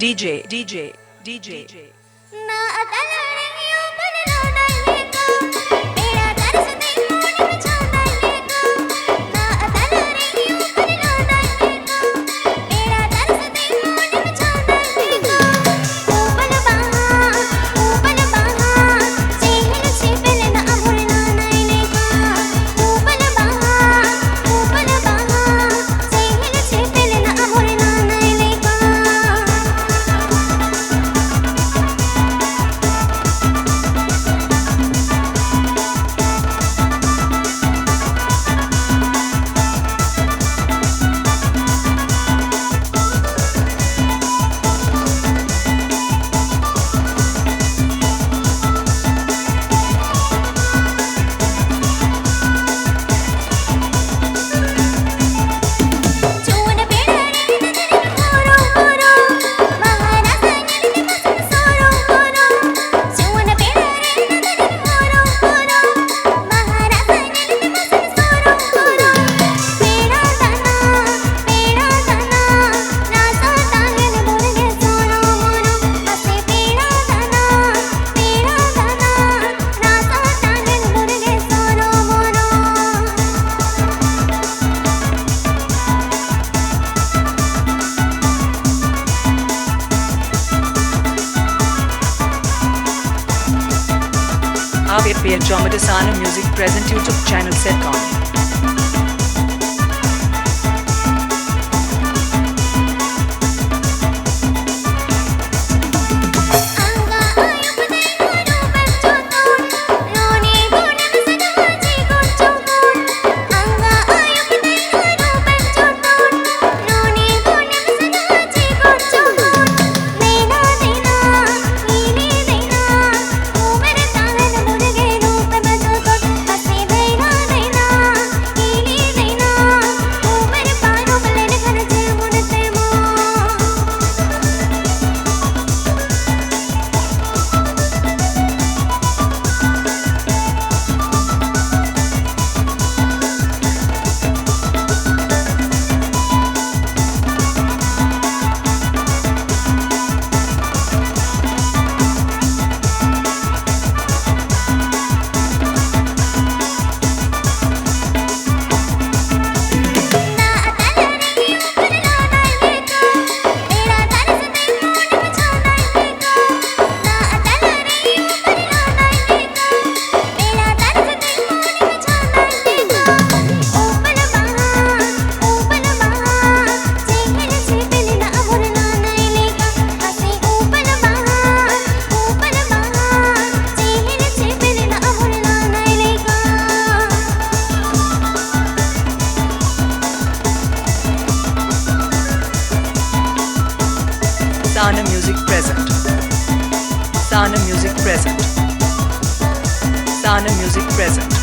DJ. आप ये पेज जॉमेट Sana music present YouTube channel सेट कॉम Sana Music present. Sana Music present. Sana Music present.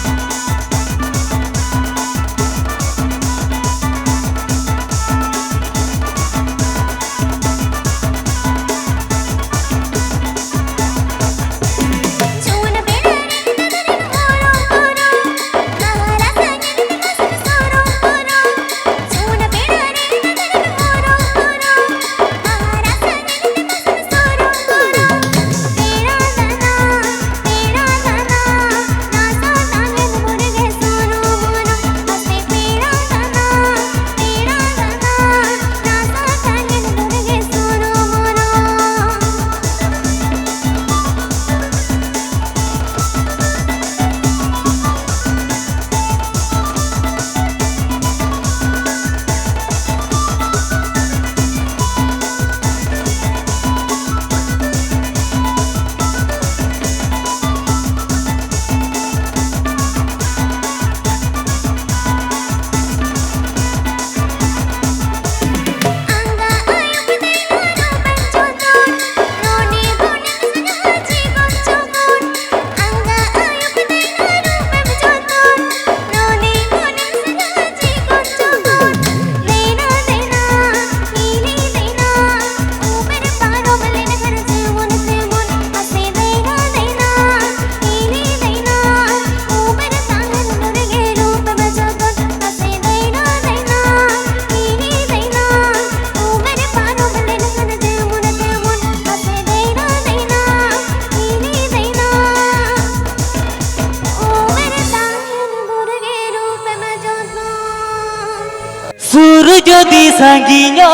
jodi sanginya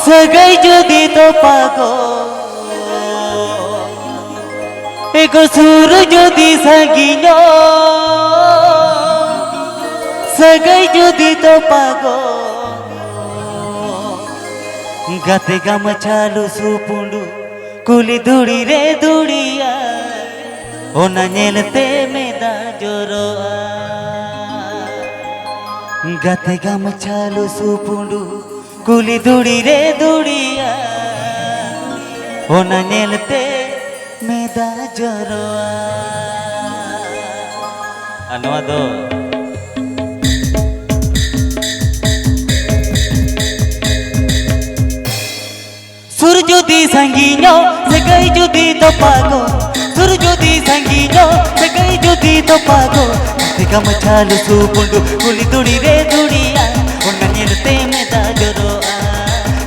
sagai jodi to pago ego sur jodi sanginya sagai jodi to pago gate gamachalu supundu kuli duri re duriya ona nyelte meda joroa gate gamachalu supundu kuli duri re duriya ona nyelte meda joroa anoa do sur jodi sanginya sagai jodi to pago sur jodi sanginya sagai jodi to pago gate gamachalu supundu kuli duri re duriya ona nyelte meda joroa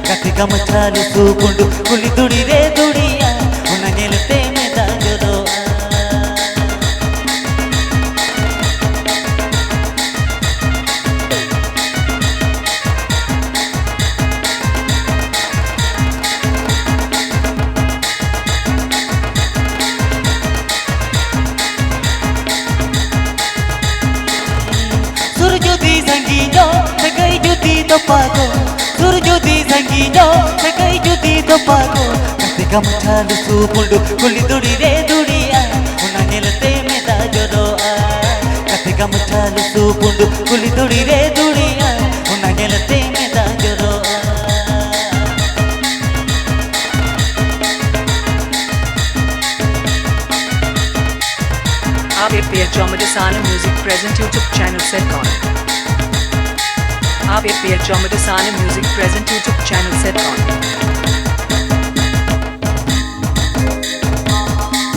gate gamachalu supundu kuli duri re duriya ona nyelte meda joroa sur jodi sanginya sagai jodi to pago sur jodi sanginya sagai jodi to pago gate gamachalu supundu kuli duri re duriya ona nyelte meda joroa gate gamachalu supundu kuli duri re duriya ona nyelte meda joroa आप एपीएल चौमडसाना music present YouTube channel सेट कॉन आप एपीएल चौमडसाना music present YouTube channel सेट कॉन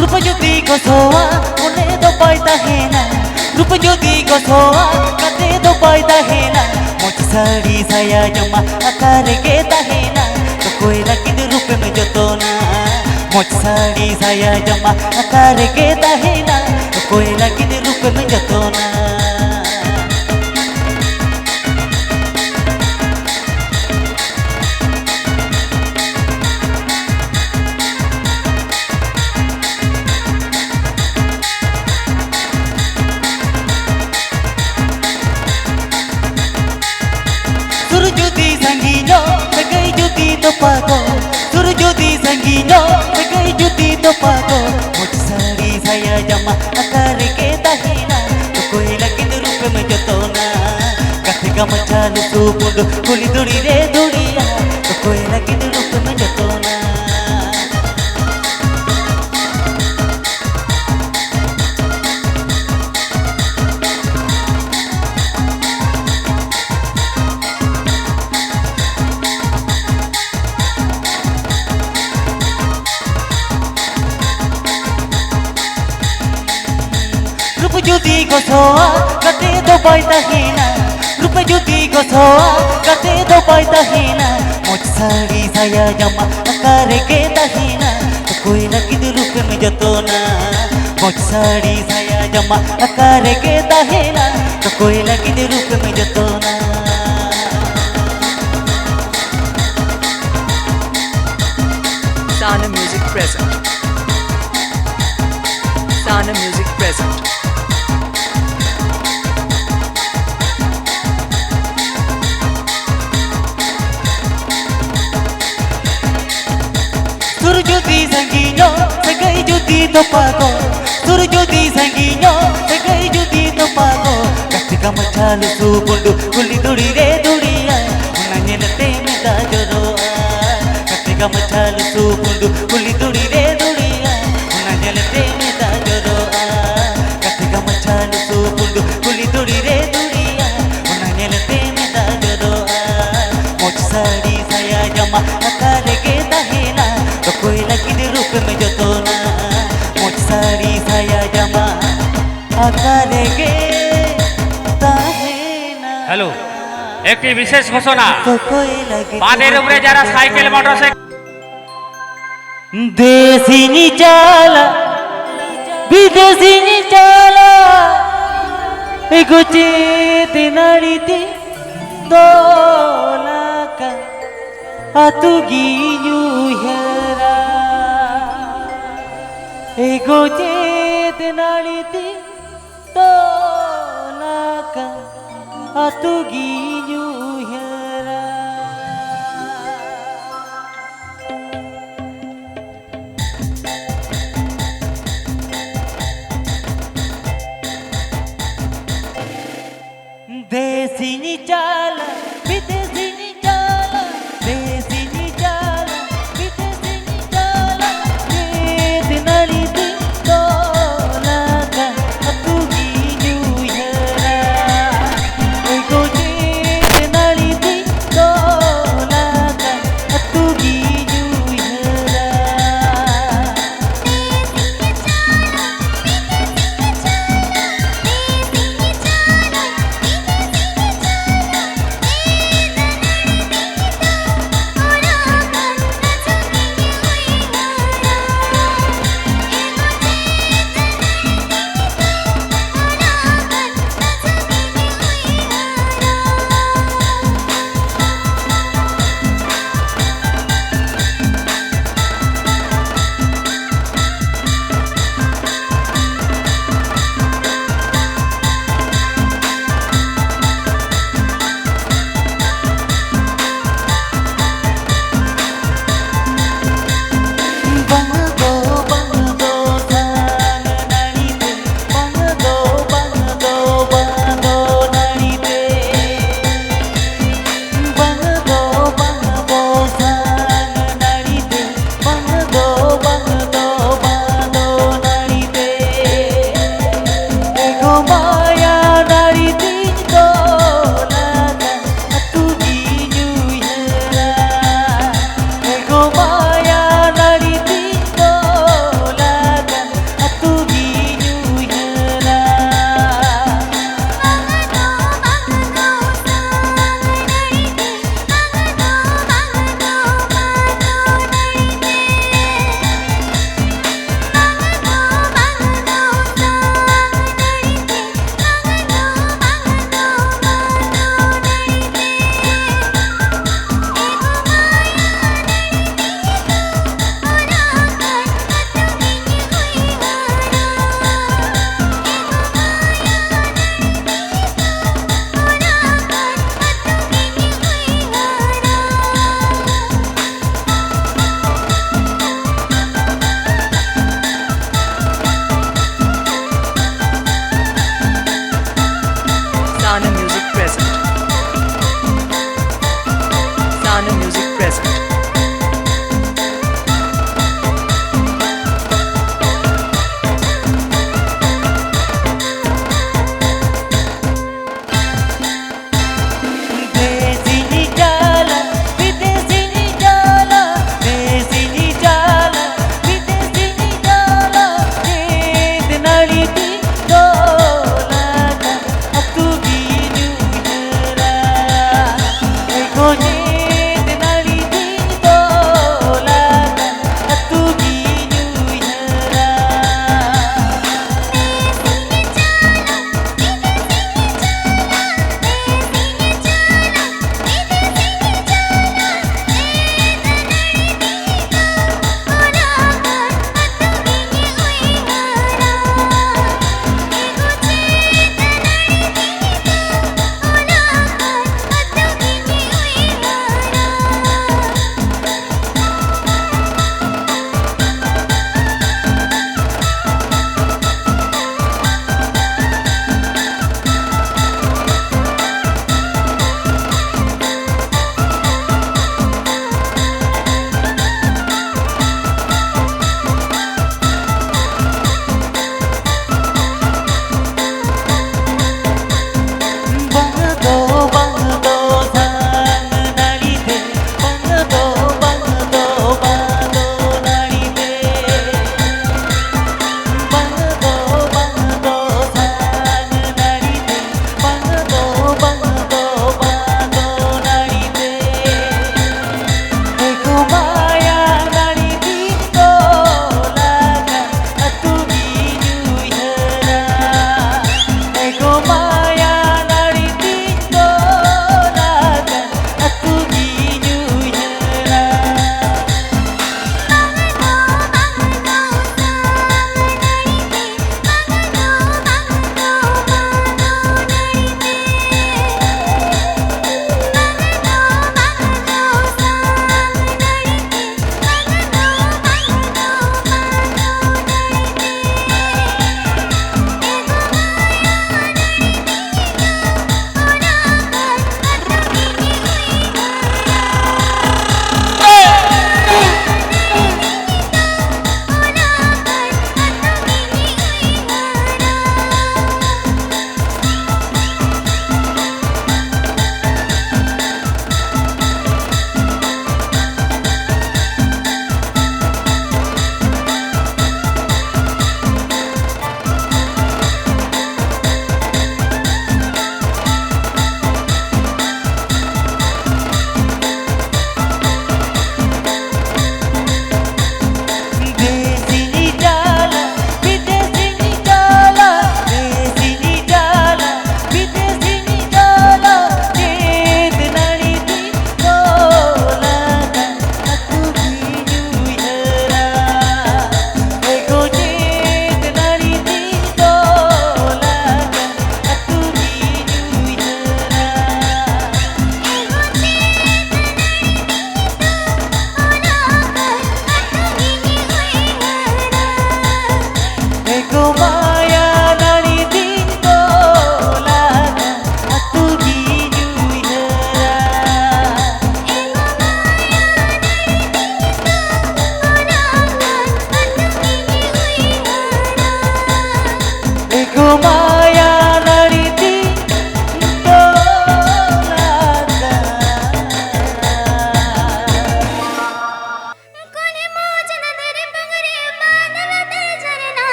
रूप ज्योति गोसोआ उन्हें दो पाइता है ना रूप ज्योति गोसोआ कते दो पाइता है ना मोच साड़ी साया जमा आकार के है ना तो कोई लकिन रूप में जो ना मोच साड़ी साया जमा आकार के है ना तो कोई लकिन रूप में जो ना sur jodi sanginya sagai jodi to pago sur jodi sanginya sagai jodi to pago moch sari saya jama akar ke tahina to koi lagin रूप में जतोना gate gamachalu supundu kuli duri re duriya to koi lagin रूप में जतोना रूप ज्योति गोसोआ कते दो पाइता है ना रूप ज्योति गोसोआ कते दो पाइता है ना मोच साड़ी साया जमा आकार के है ना तो कोई लकिन रूप में जतोना मोच साड़ी साया जमा आकार के है ना तो कोई लकिन रूप में जतोना Sana music present Sana music present sur jodi sanginya sagai jodi to pago sur jodi sanginya sagai jodi to pago gate gamachalu supundu kuli duri re duriya ona nyelte meda joroa gate gamachalu supundu kuli duri re duriya ona nyelte meda joroa gate gamachalu supundu kuli duri re duriya ona nyelte meda joroa moch sari saya jama akar ke है ना तो कोई लकिन रूप में जतोना मोच साड़ी साया जमा आकार के है ना हेलो एक विशेष घोषणा तो कोई लगे बांधेर उपरे जरा साइकिल मोटरसाइकिल देसी नी चाला विदेशी नी चाला एगो chair tenariti dolaka atuginyu hera ego je tenariti dolaka atuginyu hera Desini jala, bidesini jala, desini jala, bidesini jala, denariti dolaka atuginyu hera, ego je denariti dolaka atuginyu hera.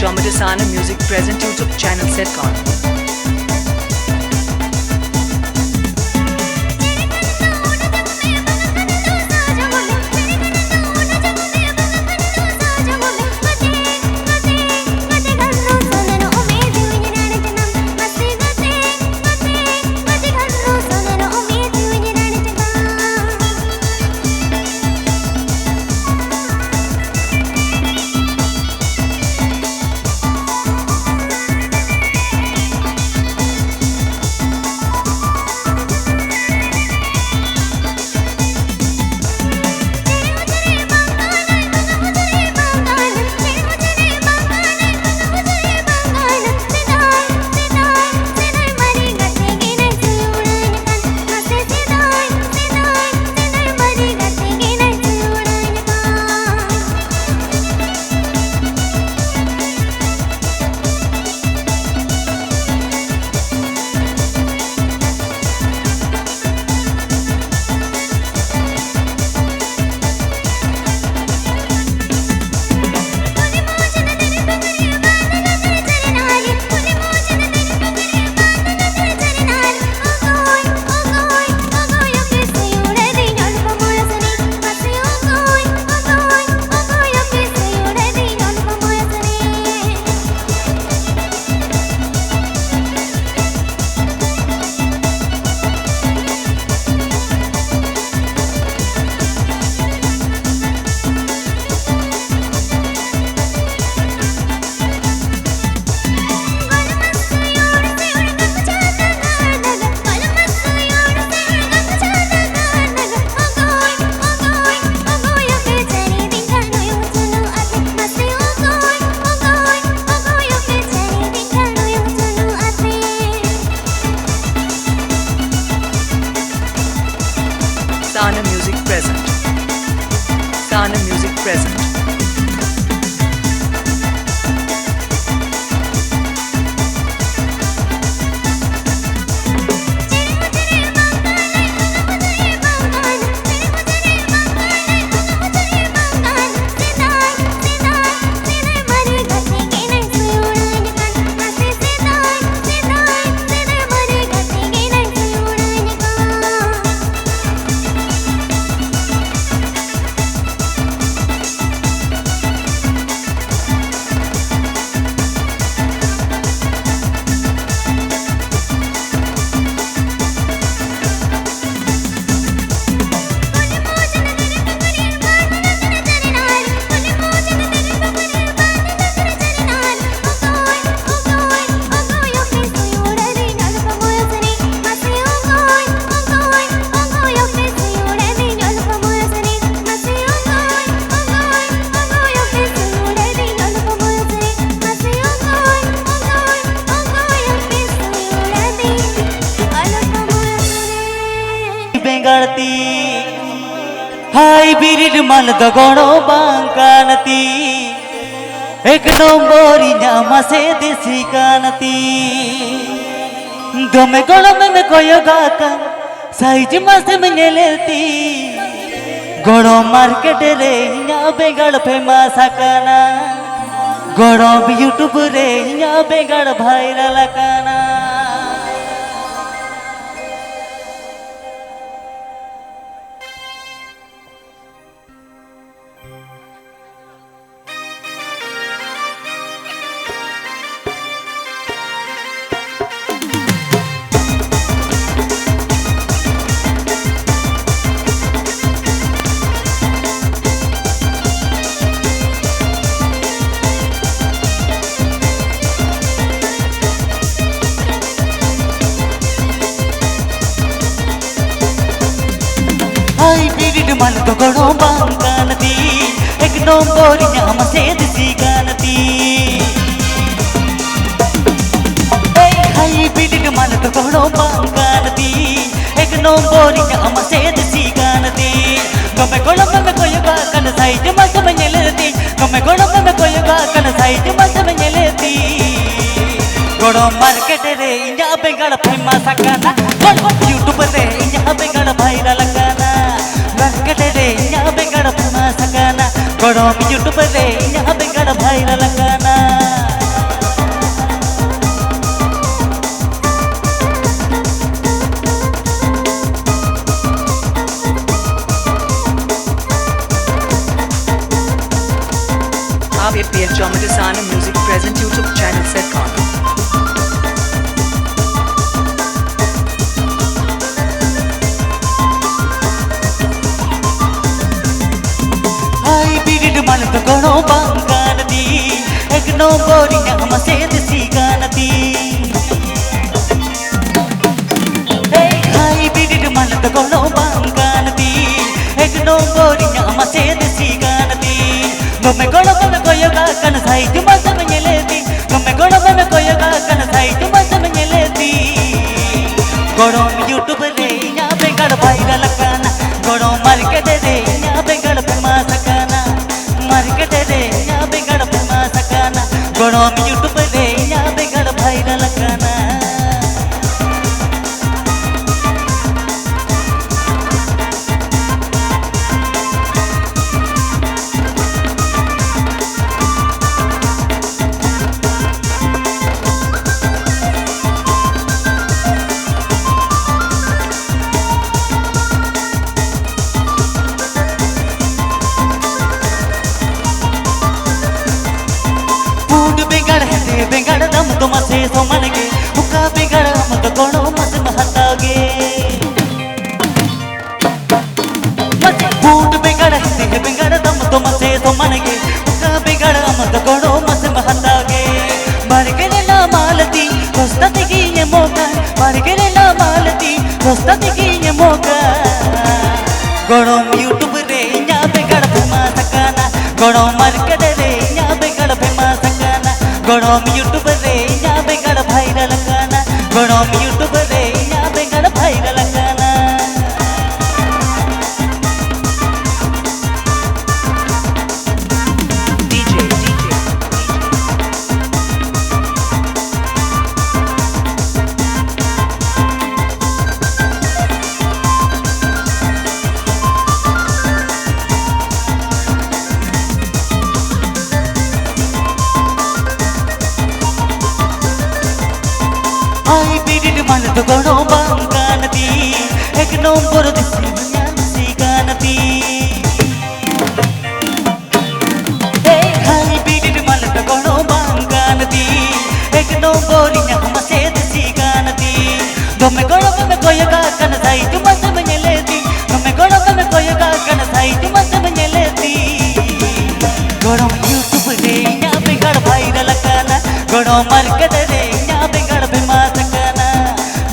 Jomadasana Music present YouTube channel Setcon. Sana Music present. Sana Music present. बेंगळती हाय बिरिड माल दगड़ो बांकानती एक नंबरी नामा से देसी कानती दमे गड़ो में कोयो गाका size मासे में लेती गड़ो मार्केट रे या बेंगळ फेमस काना गड़ो यूट्यूब रे या बेंगळ भाइरल काना मन तो गड़ो बांकानती एक नंबरी नामा से देसी गानती हाय बिरिड मन तो गड़ो बांकानती एक नंबरी नामा से देसी गानती गमे गड़ो में कोई गाकन साइज मस में लेती गमे गड़ो में कोई गाकन साइज मस में लेती गड़ो मार्केट रे इंजा बेंगळ फेमस काना यूट्यूब रे इंजा बेंगळ भाइरल काना यहाँ पे गड़ फेमस गाना गड़ो यूट्यूब रे यहाँ पे गड़ भाइरल गाना nomborinya masih desiganati. Hey hai bidid malat gono bangganati. Ek nomborinya masih desiganati. Gome gono koyoga kan sai cuma semenyeleti. Gome gono koyoga kan sai cuma semenyeleti. Gorom YouTube re nya bengal viral kana. Gorom market re nya bengal famous kana. Market re nya bengal famous kana. Gorom YouTube re nya bengal viral kana. बेंगड़ दम तो मसे सो मन के हुक्का बेंगड़ हम तो कोनो मस महतागे मसे फूट बेंगड़ है बेंगड़ दम तो मसे सो मन के हुक्का बेंगड़ हम तो कोनो मस महतागे मार के ना मालती दोस्ता की ये मौका मार के ना मालती दोस्ता की ये मौका गोड़ों यूट्यूब रे nya बेंगड़ फेमा सकाना गोड़ों मार्केट रे nya बेंगड़ फेमा सकाना गोड़ों यूट्यूब रे nya बेंगड़ viral kana गोड़ों यूट्यूब रे nya बेंगड़ viral kana DJ ai bidid malat gono bangganati ek nombor desiganati hey hai bidid malat gono bangganati ek nomborinya masih desiganati gome koyoga kan sai cuma semenyeleti gome koyoga kan sai cuma semenyeleti gorom YouTube re nya bengal viral kana gorom market re nya bengal famous kana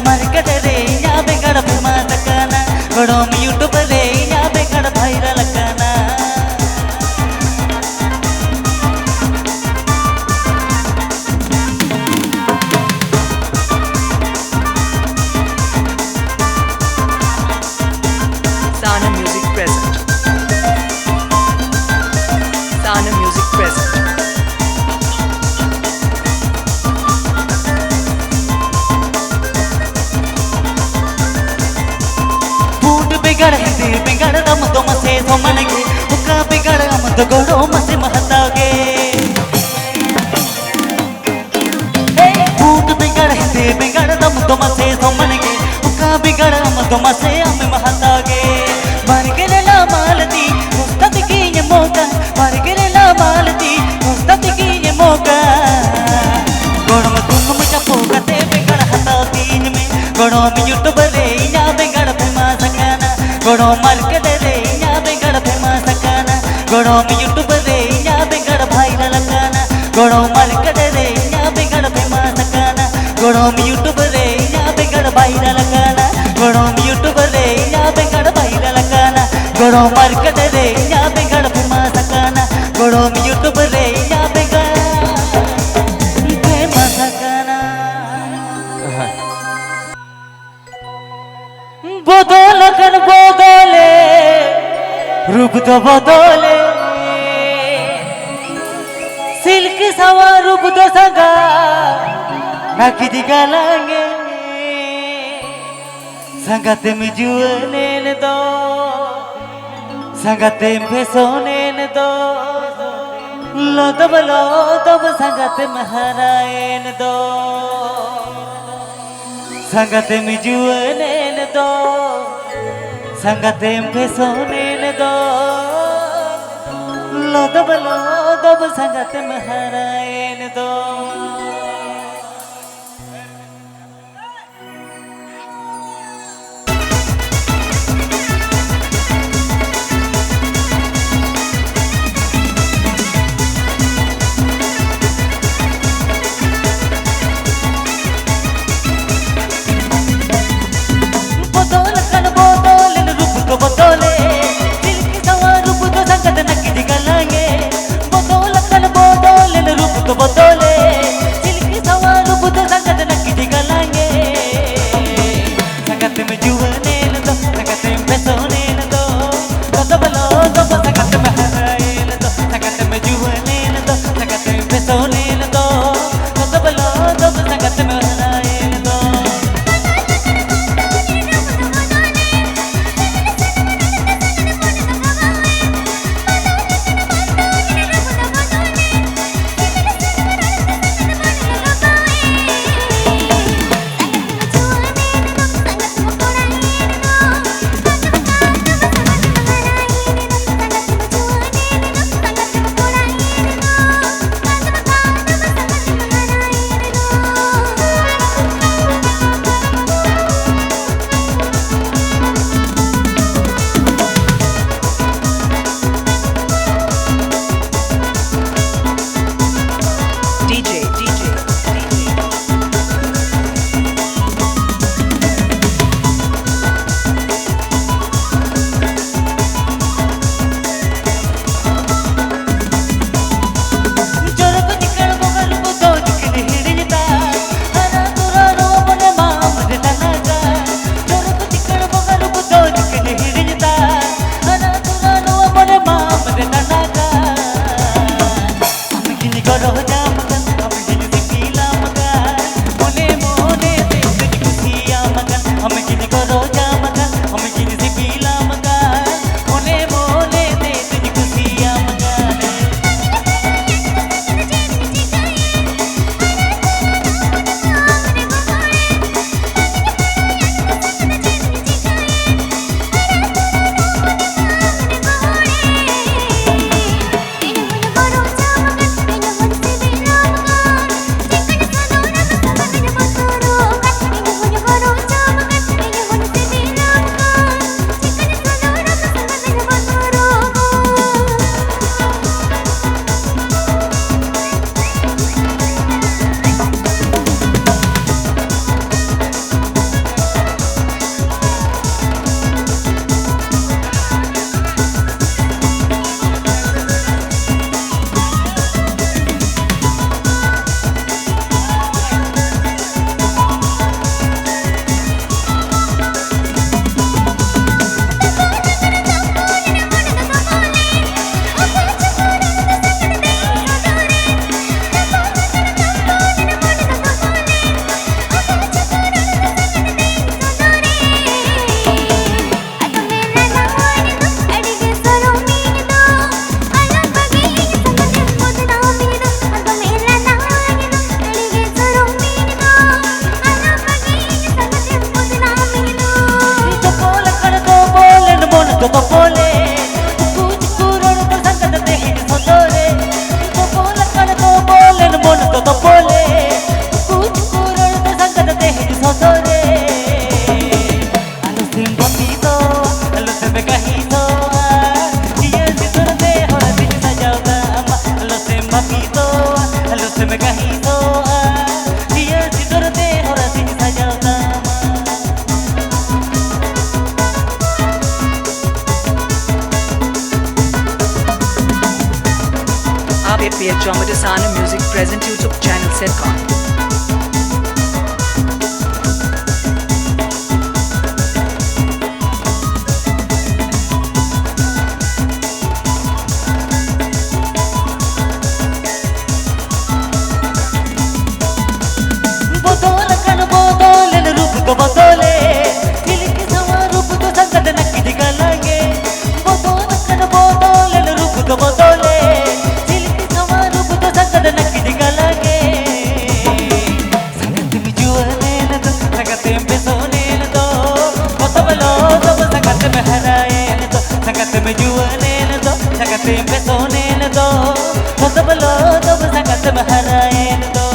market re nya bengal famous kana gorom YouTube re nya bengal viral kana Sana Music present. Sana Music present. फूट बेगड़ है बेगड़ दम तो मसे सो मन के हुक्का बेगड़ हम तो गोड़ो मसे महतागे फूट बेगड़ है बेगड़ दम तो मसे सो मन के हुक्का बेगड़ हम तो मसे हम महतागे मार के ना मालती दोस्ता की ये मौका मार के ना मालती दोस्ता की ये मौका गोड़ो में तुम मुझे पोगते बेगड़ हता तीन में गोड़ो में यूट्यूब रे nya बेगड़ फेमस kana गोड़ो मार्केट रे nya बेगड़ फेमस kana गोड़ो में यूट्यूब रे nya बेगड़ viral kana गोड़ो मार्केट रे nya बेगड़ फेमस kana गोड़ो में यूट्यूब रे nya बेगड़ viral kana गोड़ो में यूट्यूब रे nya बेगड़ viral kana गोड़ो मार्केट रे nya बेगड़ फेमस kana गोड़ो में यूट्यूब रे nya बेगड़ फेमस kana बदल कर बदले रूप तो बदले सिल्क सवा रूप तो सगा नाकी दिगालांगे संगते में जुएने दो संगते में फेसोने दो लो तब संगते में हराएन दो संगते में जुएने दो संगते में फेसोने दो लो तब संगते में हराएन दो present YouTube channel Setcon. बदले दिल के सवा रूप तो संगत नक्की दिखलाएंगे बोतल रूप तो बदले दिल के सवा रूप तो संगत नक्की दिखलाएंगे संगत में जुआने न दो संगत में सोने न दो बोतलो सब संगत में हराए न दो संगत में जुआने न दो संगत में सोने न दो बोतलो सब संगत में हराए न दो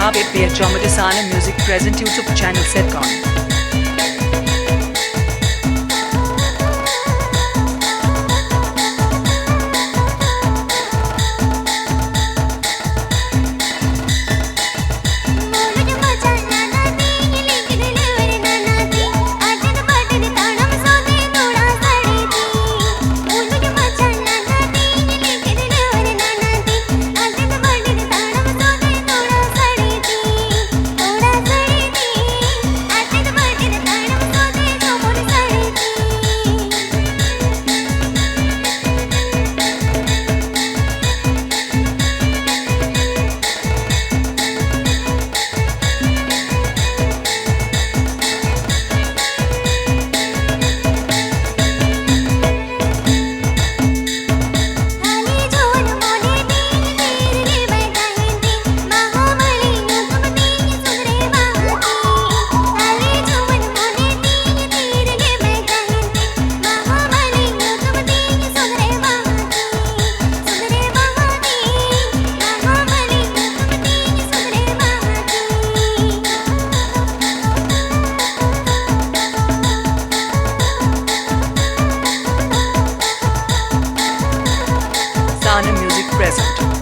आप APL Drama Design and Music present YouTube channel Setcon. I Desana Music present.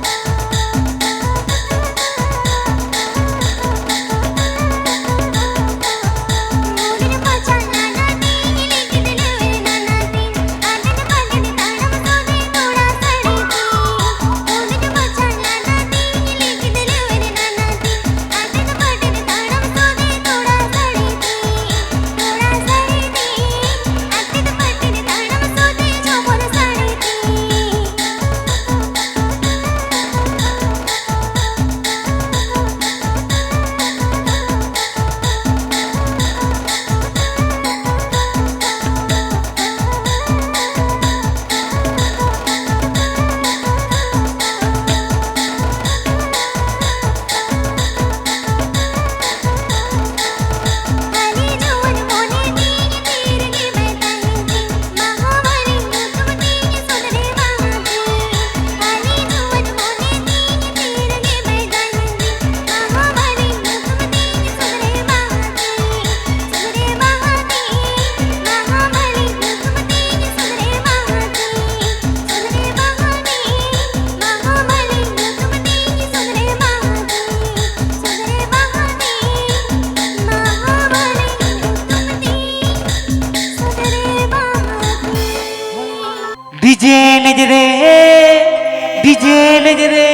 DJ नजरे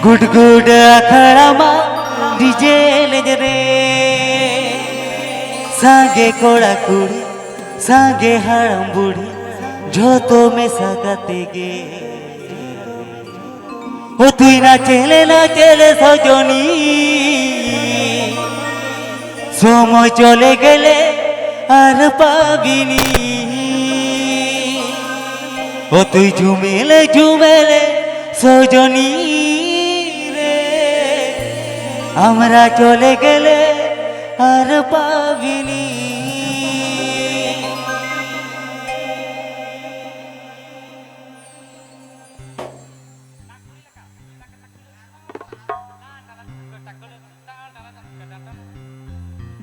गुड गुड अखड़ा मा डीजे नजरे सांगे कोड़ा कुड़ी सांगे हड़म बुढ़ी झोतो में सगाते गे ओ तुई ना चले सजनी समय चले गेले आर पाबिनी ओ तुई झुमेले सजनी रे हमरा चले गेले आर पाबिनी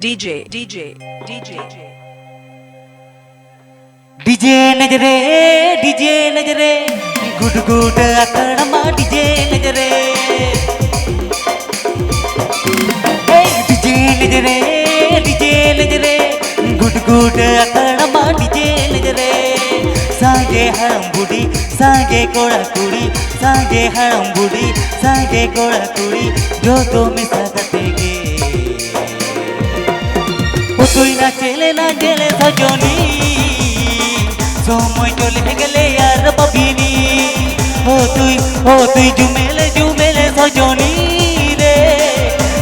DJ डीजे नजरे गुड गुड अखड़ा मा डीजे नजरे डीजे नजरे गुड गुड अखड़ा मा डीजे नजरे सांगे हड़म बुढ़ी सांगे कोड़ा कुड़ी सांगे हड़म बुढ़ी सांगे कोड़ा कुड़ी जो तो में सगाते गे ओ तुई ना चले सजनी समय चले गेले यार पाबिनी ओ तुई झुमेले सजनी रे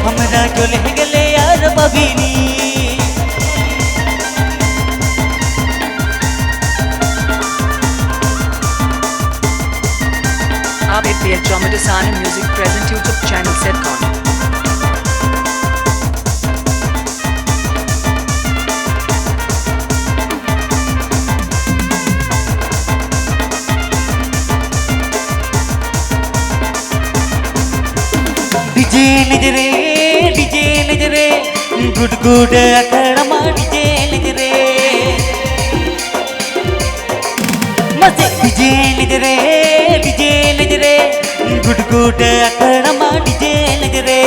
हमरा चले गेले यार पाबिनी आप APL Drama Desana Music present YouTube channel Setcom. DJ नजरे गुड गुड अखड़ा मा डीजे नजरे मजे डीजे नजरे गुड गुड अखड़ा मा डीजे नजरे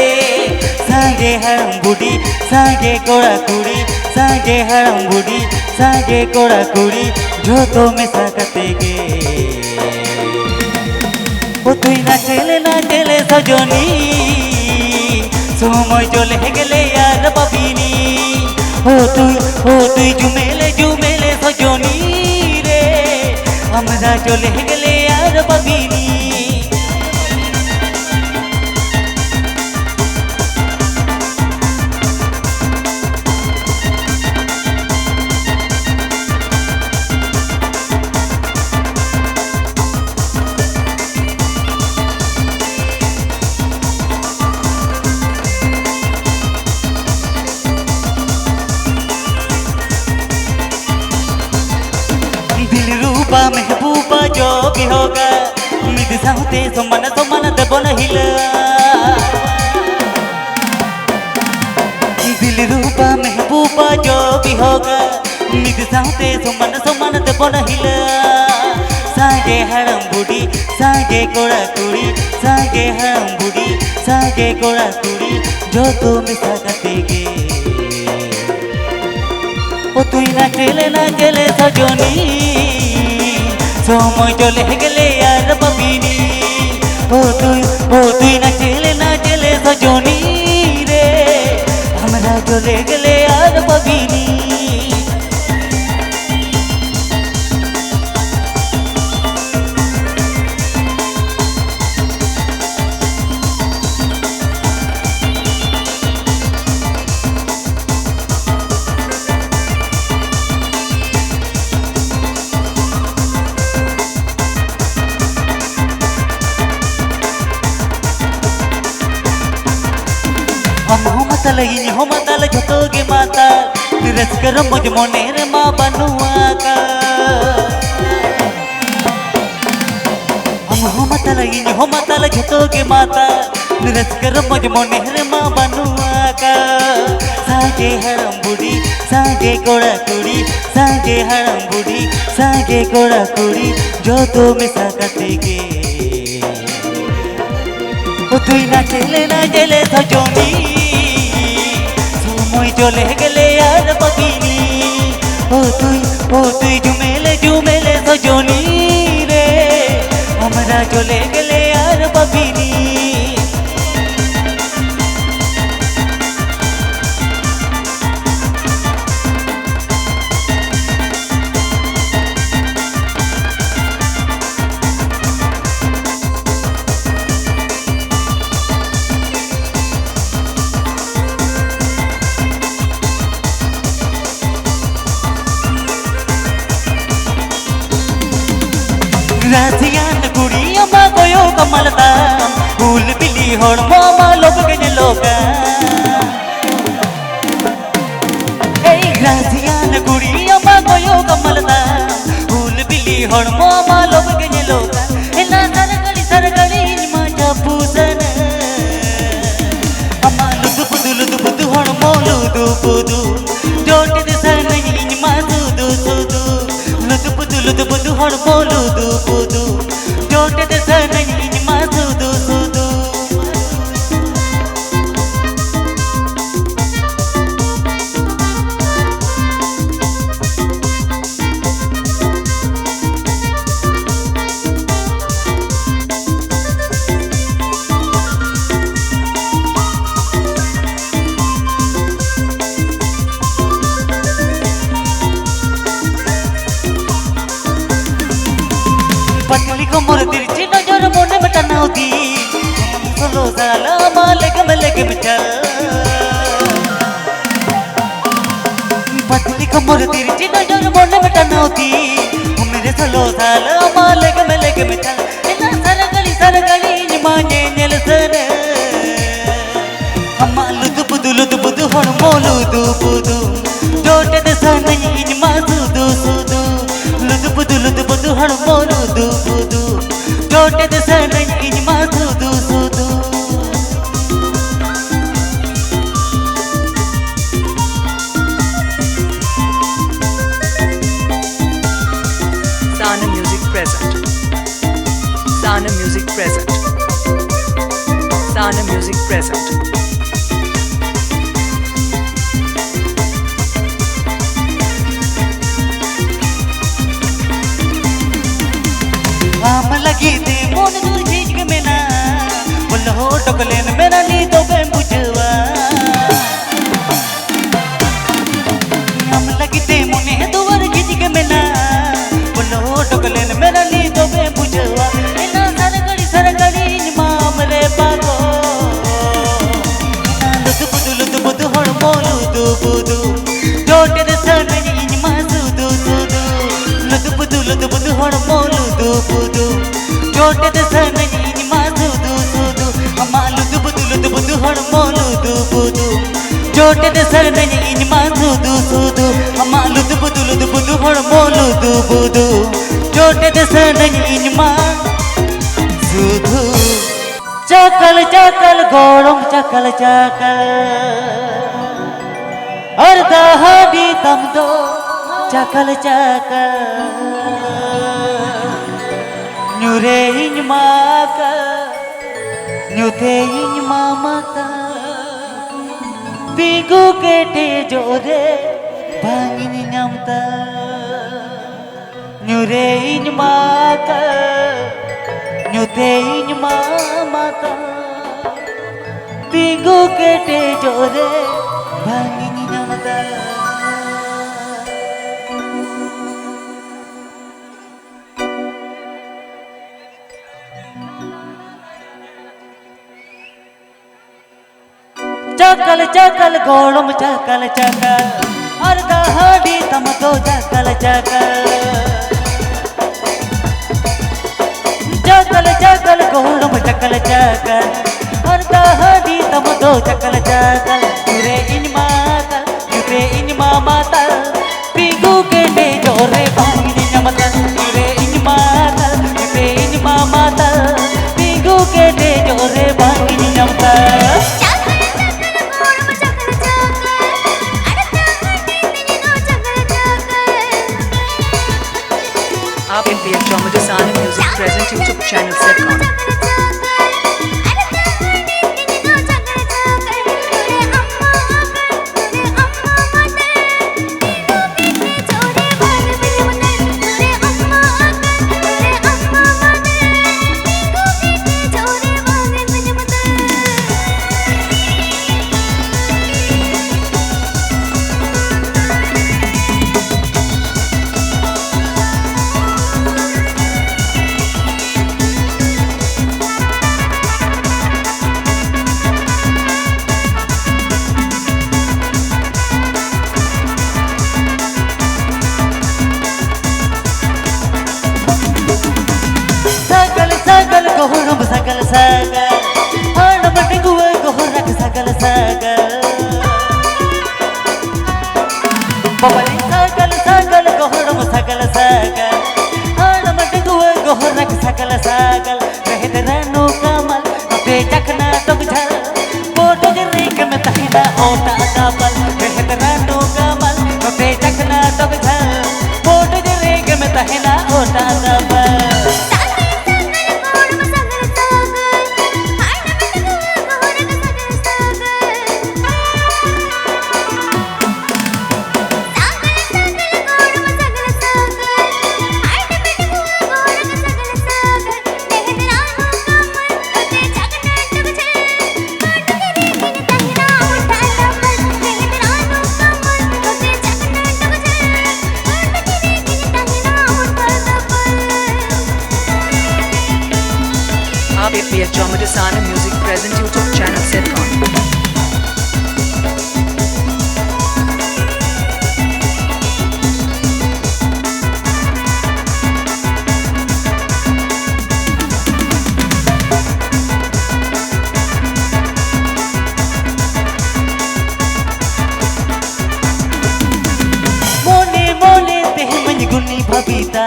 सांगे हड़म बुढ़ी सांगे कोड़ा कुड़ी सांगे हड़म बुढ़ी सांगे कोड़ा कुड़ी झोतो में सगाते गे ओ तुई ना चले सजनी समय चले गेले यार पाबिनी ओ तुई झुमेले सजनी रे हमरा चले गेले यार पाबिनी महबूबा जो भी होगा उम्मीद साहते सोमन देबो नहिला दिल रूपा महबूबा जो भी होगा उम्मीद साहते सोमन देबो नहिला सागे हड़म बुढ़ी सागे कोड़ा कुड़ी सागे हड़म बुढ़ी सागे कोड़ा कुड़ी जो तो मिसा कतेगे ओ तुई ना चले सजनी समय चले गले यार बबिनी ओ तुई ना चले सजनी रे हमरा चले गले यार बबिनी हम मतल झोटोगे माता रस कर मुझ मोनेर माँ बनुआ का हम मतल झोटोगे माता रस कर मुझ मोनेर माँ बनुआ का सागे हड़म बुढ़ी सागे कोड़ा कुड़ी सागे हड़म बुढ़ी सागे कोड़ा कुड़ी जो तो मिसा कतेगे ओ तुई ना चले सजनी মই চলে গেলে আর ববিনি ও তুই জুমেলে সজনি রে আমরা চলে গেলে আর ববিনি राजियान गुड़ी अम्मा कोयो कमलता फूल बिली होड़ मामा लोग गने लोका ए राजियान गुड़ी अम्मा कोयो कमलता फूल बिली होड़ मामा लोग गने लोका ए ना सरगड़ी माजा पूसन अम्मा लुदु बुदु होड़ मोलु दुबुदु जोटे दे सनई मा सुदु लुदु बुदु होड़ मोलु दुबुदु जोटे दे सनई मा सुदु पतली कमर तिरछी नजर मोने में टनाव दी सोलो साला माले के मिठा पतली कमर तिरछी नजर मोने में टनाव दी मेरे सोलो साला माले के मिठा इना सरगली निमाने नेलसन अम्मा लुदु बुदु होड़ मोलु दुबुदु जोटे दे सनई निमा सुदु लुदु बुदु होड़ मोलु दुबुदु जोटे दे सनई Nima सुदु Sana Music present. Sana Music present. Sana Music present. आम लगी थी मोन दूर खींच के मेना बोलो हो टकलेन मेरा नी तो बे बुझवा आम लगी थी मोने दूर खींच के मेना बोलो हो टकलेन मेरा नी तो बे बुझवा इना सरगड़ी माम रे पागो लुदु बुदु होड़ मोलु दुबुदु जोटे दे सनई मा सुदु लुदु बुदु होड़ मोलु दुबुदु जोटे दे सनई मा सुदु अम्मा लुदु बुदु होड़ मोलु दुबुदु जोटे दे सनई मा सुदु अम्मा लुदु बुदु होड़ मोलु दुबुदु जोटे दे सनई मा सुदु चकल गरम चकल और दहाड़ी दम दो चकल nyurein maka nyutein mamata tigu kete jore bangin nyamta nyurein maka nyutein mamata tigu kete jore bangin nyamta चकल चकल गोलम चकल चकल अर्धा हाडी तम तो चकल चकल चकल चकल गोलम चकल चकल अर्धा हाडी तम तो चकल चकल तुरे इन माता पिगु के डे जोरे भांगिनी नमता तुरे इन माता पिगु के डे जोरे भांगिनी नमता आप इंडिया जॉमो डिसाना म्यूजिक प्रेजेंट यूट्यूब चैनल सेटकॉम सकल सकल हण बटगुए गोरख सकल सकल बबली सकल सकल गोरम सकल सकल हण बटगुए गोरख सकल सकल रहत रनु कमल पे चखना तुझल फोटो रेख में तहिना ओटा कपल रहत रनु कमल पे चखना तुझल फोटो रेख में तहिना ओटा कपल आप इंडिया जॉमो डिसाना म्यूजिक प्रेजेंट यूट्यूब चैनल सेटकॉम मोने मोने ते मन गुनी भबीता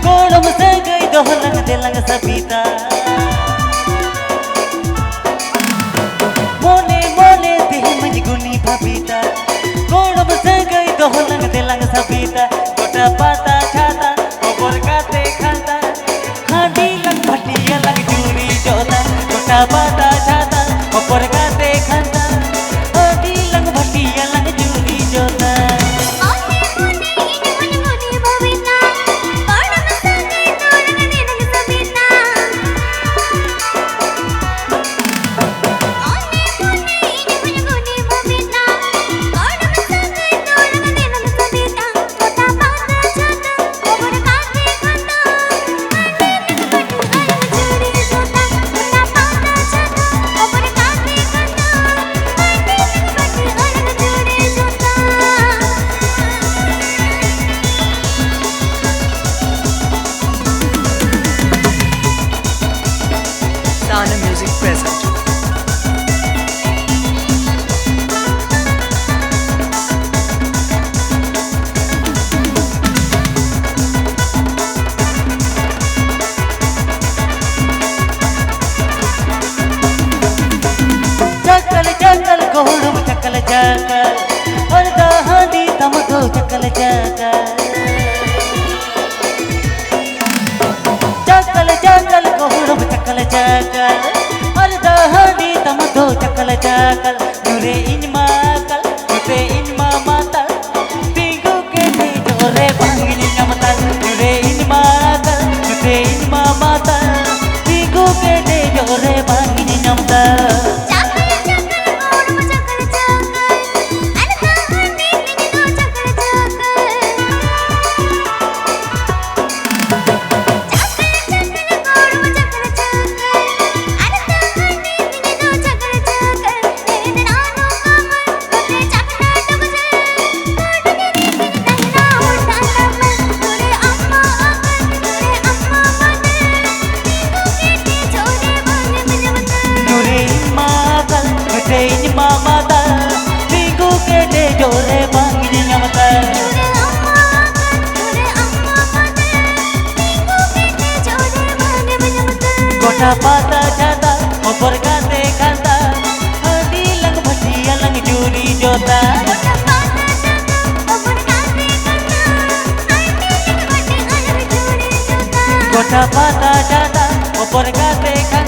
कोलम से गई दोहलंग दिलंग सबीता मोने मोने ते मन गुनी भबीता कोलम से गई दोहलंग दिलंग सबीता गोटा पाता छाता गोबर काते खाता खांडी लंग भटिया लंग चूरी जोता गोटा पाता छाता गोबर काते खाता खांडी लंग भटिया लंग चूरी जोता Sana Music present. चकल चकल गोड़म चकल चकल और दहाड़ी तम दो चकल चकल चकल चकल चकल चकल और दहड़ी तम दो चकल चकल नुरे इन माकल नुरे इन मामातल टिंगू के नी जोरे बांगिन नमतल नुरे इन माकल नुरे इन मामातल टिंगू के नी जोरे बांगिन नमतल mama tal minggu kede jore bangin nyamatal kota pata jata opor kate kanta hadi lang bhatia lang juri jota kota pata jata opor kate kanta